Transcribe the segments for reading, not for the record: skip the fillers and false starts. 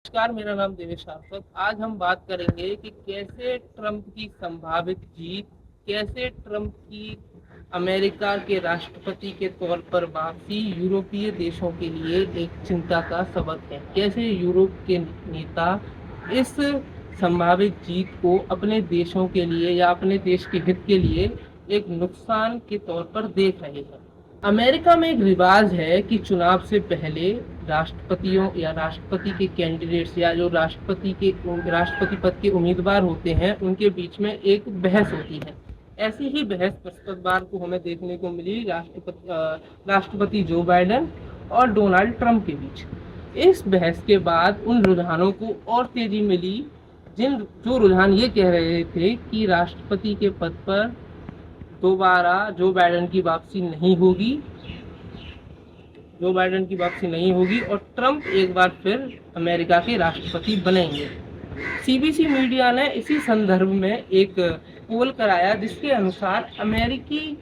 नमस्कार, मेरा नाम देवेश शाश्वत। आज हम बात करेंगे कि कैसे ट्रंप की संभावित जीत, कैसे ट्रंप की अमेरिका के राष्ट्रपति के तौर पर वापसी यूरोपीय देशों के लिए एक चिंता का सबक है। कैसे यूरोप के नेता इस संभावित जीत को अपने देशों के लिए या अपने देश के हित के लिए एक नुकसान के तौर पर देख रहे हैं। अमेरिका में एक रिवाज है कि चुनाव से पहले राष्ट्रपतियों या राष्ट्रपति के कैंडिडेट्स या जो राष्ट्रपति पद के उम्मीदवार होते हैं उनके बीच में एक बहस होती है। ऐसी ही बहस बृहस्पतिवार को हमें देखने को मिली राष्ट्रपति जो बाइडेन और डोनाल्ड ट्रंप के बीच। इस बहस के बाद उन रुझानों को और तेजी मिली जो रुझान ये कह रहे थे कि राष्ट्रपति के पद पर दोबारा जो बाइडेन की वापसी नहीं होगी और ट्रंप एक बार फिर अमेरिका के राष्ट्रपति बनेंगे। सीबीसी मीडिया ने इसी संदर्भ में एक पोल कराया जिसके अनुसार अमेरिकी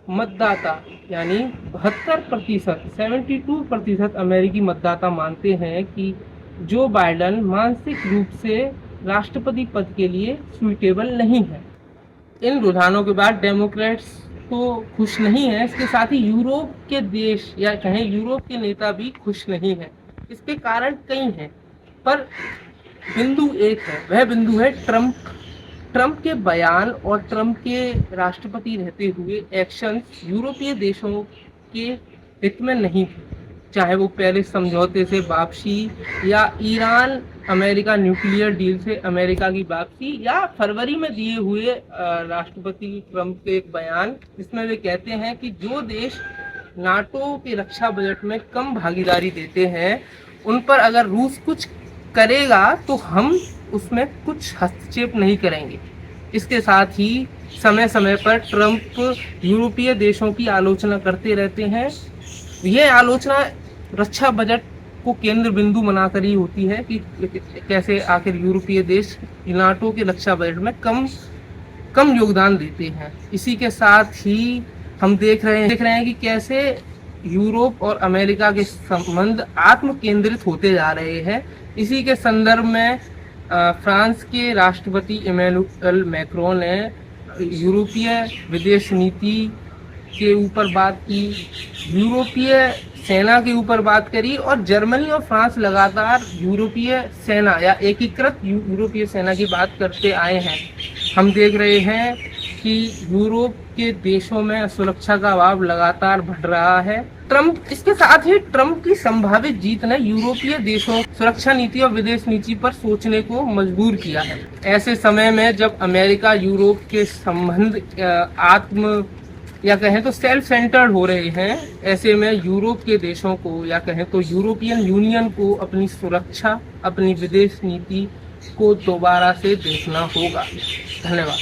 मतदाता यानी 72% अमेरिकी मतदाता मानते हैं कि जो बाइडेन मानसिक रूप से राष्ट्रपति पद के लिए सुइटेबल नहीं है। इन रुझानों के बाद डेमोक्रेट्स तो खुश नहीं है, इसके साथ ही यूरोप के देश या कहें यूरोप के नेता भी खुश नहीं है। इसके कारण कई हैं, पर बिंदु एक है, वह बिंदु है ट्रंप के बयान और ट्रंप के राष्ट्रपति रहते हुए एक्शंस यूरोपीय देशों के हित में नहीं थे। चाहे वो पेरिस समझौते से वापसी या ईरान अमेरिका न्यूक्लियर डील से अमेरिका की वापसी या फरवरी में दिए हुए राष्ट्रपति ट्रंप के एक बयान जिसमें वे कहते हैं कि जो देश नाटो के रक्षा बजट में कम भागीदारी देते हैं उन पर अगर रूस कुछ करेगा तो हम उसमें कुछ हस्तक्षेप नहीं करेंगे। इसके साथ ही समय समय पर ट्रंप यूरोपीय देशों की आलोचना करते रहते हैं। यह आलोचना रक्षा बजट को केंद्र बिंदु बनाकर ही होती है कि कैसे आखिर यूरोपीय देश नाटो के रक्षा बजट में कम योगदान देते हैं। इसी के साथ ही हम देख रहे हैं कि कैसे यूरोप और अमेरिका के संबंध आत्म केंद्रित होते जा रहे हैं। इसी के संदर्भ में फ्रांस के राष्ट्रपति इमैनुअल मैक्रोन ने यूरोपीय विदेश नीति के ऊपर बात की, यूरोपीय सेना के ऊपर बात करी और जर्मनी और फ्रांस लगातार यूरोपीय सेना या एकीकृत यूरोपीय सेना की बात करते आए हैं। हम देख रहे हैं कि यूरोप के देशों में सुरक्षा का अभाव लगातार बढ़ रहा है। इसके साथ ही ट्रंप की संभावित जीत ने यूरोपीय देशों सुरक्षा नीति और विदेश नीति पर सोचने को मजबूर किया है। ऐसे समय में जब अमेरिका यूरोप के संबंध आत्म या कहें तो सेल्फ सेंटर्ड हो रहे हैं, ऐसे में यूरोप के देशों को या कहें तो यूरोपियन यूनियन को अपनी सुरक्षा, अपनी विदेश नीति को दोबारा से देखना होगा। धन्यवाद।